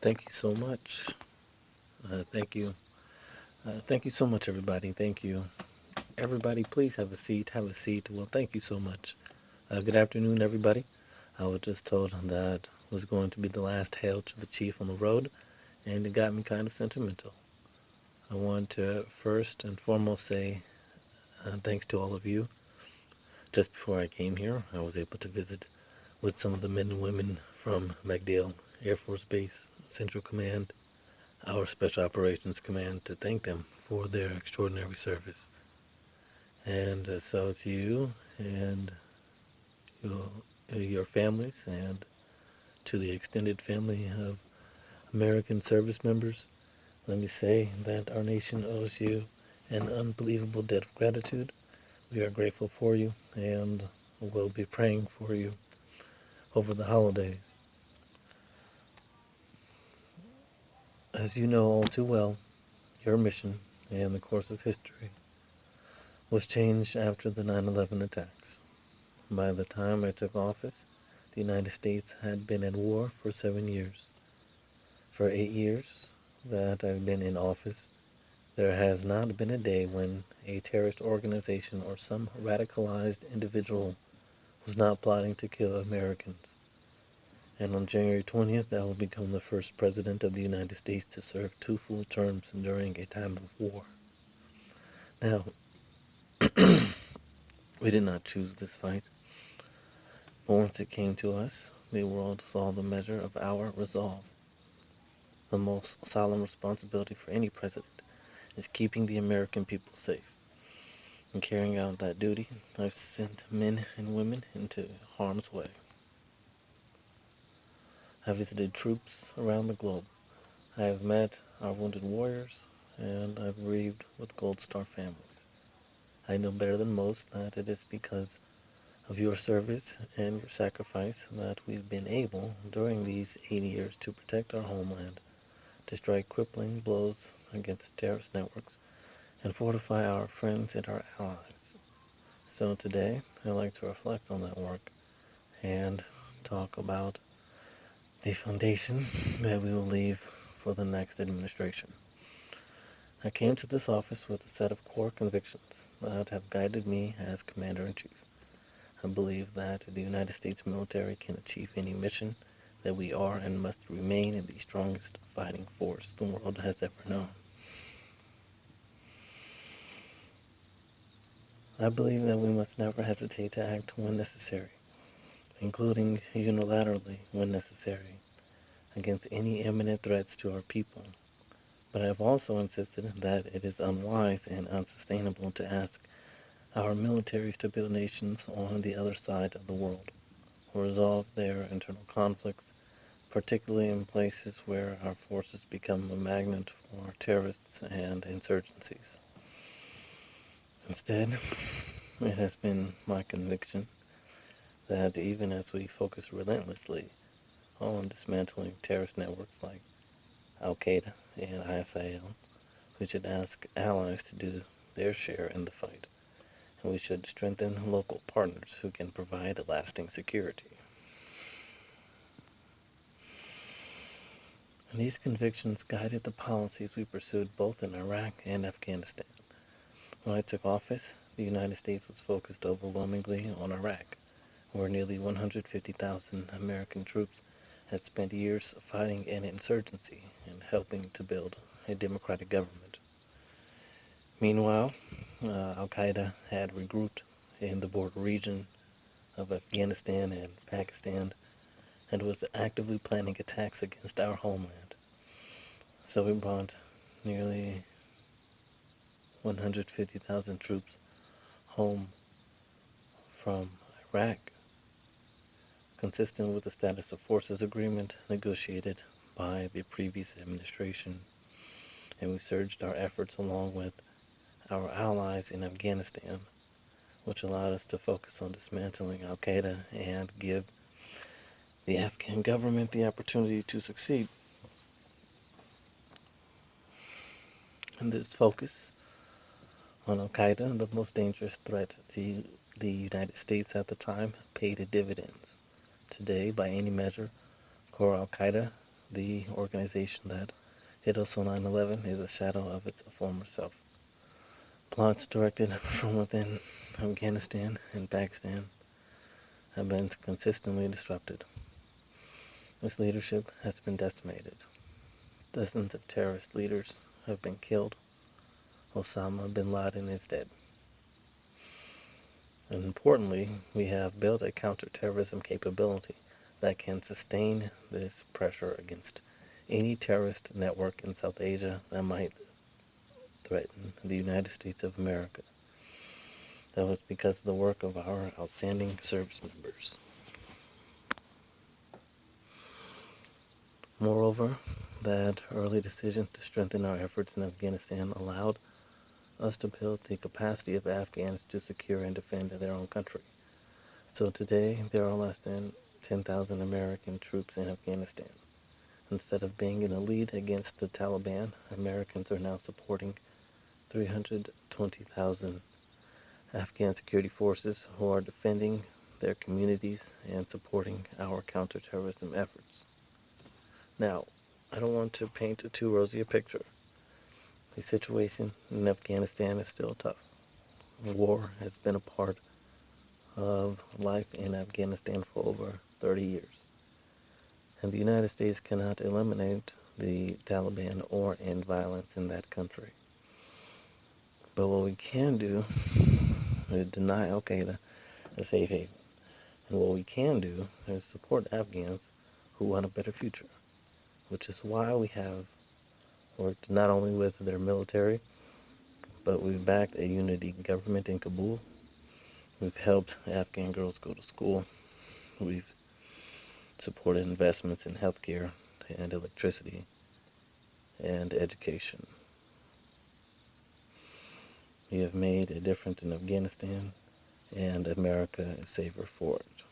Thank you so much. Thank you. Thank you so much, everybody. Thank you. Everybody, please have a seat. Have a seat. Well, thank you so much. Good afternoon, everybody. I was just told that was going to be the last hail to the chief on the road, and it got me kind of sentimental. I want to first and foremost say thanks to all of you. Just before I came here, I was able to visit with some of the men and women from MacDill Air Force Base, Central Command, our Special Operations Command, to thank them for their extraordinary service. And so to you and your, your families, and to the extended family of American service members, let me say that our nation owes you an unbelievable debt of gratitude. We are grateful for you and will be praying for you over the holidays. As you know all too well, your mission and the course of history was changed after the 9/11 attacks. By the time I took office, the United States had been at war for 7 years. For 8 years that I've been in office, there has not been a day when a terrorist organization or some radicalized individual was not plotting to kill Americans. And on January 20th, I will become the first president of the United States to serve 2 full terms during a time of war. Now, we did not choose this fight, but once it came to us, the world saw the measure of our resolve. The most solemn responsibility for any president is keeping the American people safe. In carrying out that duty, I've sent men and women into harm's way. I visited troops around the globe. I have met our wounded warriors, and I've grieved with Gold Star families. I know better than most that it is because of your service and your sacrifice that we've been able, during these 8 years, to protect our homeland, to strike crippling blows against terrorist networks, and fortify our friends and our allies. So today, I'd like to reflect on that work and talk about the foundation that we will leave for the next administration. I came to this office with a set of core convictions that have guided me as Commander-in-Chief. I believe that the United States military can achieve any mission, that we are and must remain the strongest fighting force the world has ever known. I believe that we must never hesitate to act when necessary, including unilaterally when necessary, against any imminent threats to our people. But I have also insisted that it is unwise and unsustainable to ask our militaries to build nations on the other side of the world, or resolve their internal conflicts, particularly in places where our forces become a magnet for terrorists and insurgencies. Instead, it has been my conviction that even as we focus relentlessly on dismantling terrorist networks like Al Qaeda and ISIL, we should ask allies to do their share in the fight, and we should strengthen local partners who can provide lasting security. And these convictions guided the policies we pursued both in Iraq and Afghanistan. When I took office, the United States was focused overwhelmingly on Iraq, where nearly 150,000 American troops had spent years fighting an insurgency and helping to build a democratic government. Meanwhile, Al-Qaeda had regrouped in the border region of Afghanistan and Pakistan and was actively planning attacks against our homeland. So we brought nearly 150,000 troops home from Iraq, consistent with the status of forces agreement negotiated by the previous administration. And we surged our efforts along with our allies in Afghanistan, which allowed us to focus on dismantling Al Qaeda and give the Afghan government the opportunity to succeed. And this focus on Al Qaeda, the most dangerous threat to the United States at the time, paid dividends. Today, by any measure, core Al Qaeda the organization that hit us on 9/11 is a shadow of its former self. Plots directed from within Afghanistan and Pakistan have been consistently disrupted. Its leadership has been decimated. Dozens of terrorist leaders have been killed. Osama bin Laden is dead. And importantly, we have built a counterterrorism capability that can sustain this pressure against any terrorist network in South Asia that might threaten the United States of America. That was because of the work of our outstanding service members. Moreover, that early decision to strengthen our efforts in Afghanistan allowed us to build the capacity of Afghans to secure and defend their own country. So today, there are less than 10,000 American troops in Afghanistan. Instead of being in a lead against the Taliban, Americans are now supporting 320,000 Afghan security forces who are defending their communities and supporting our counterterrorism efforts. Now, I don't want to paint too rosy a picture. The situation in Afghanistan is still tough. War has been a part of life in Afghanistan for over 30 years. And the United States cannot eliminate the Taliban or end violence in that country. But what we can do is deny Al Qaeda a safe haven. And what we can do is support Afghans who want a better future, which is why we have worked not only with their military, but we've backed a unity government in Kabul. We've helped Afghan girls go to school. We've supported investments in healthcare and electricity and education. We have made a difference in Afghanistan, and America is safer for it.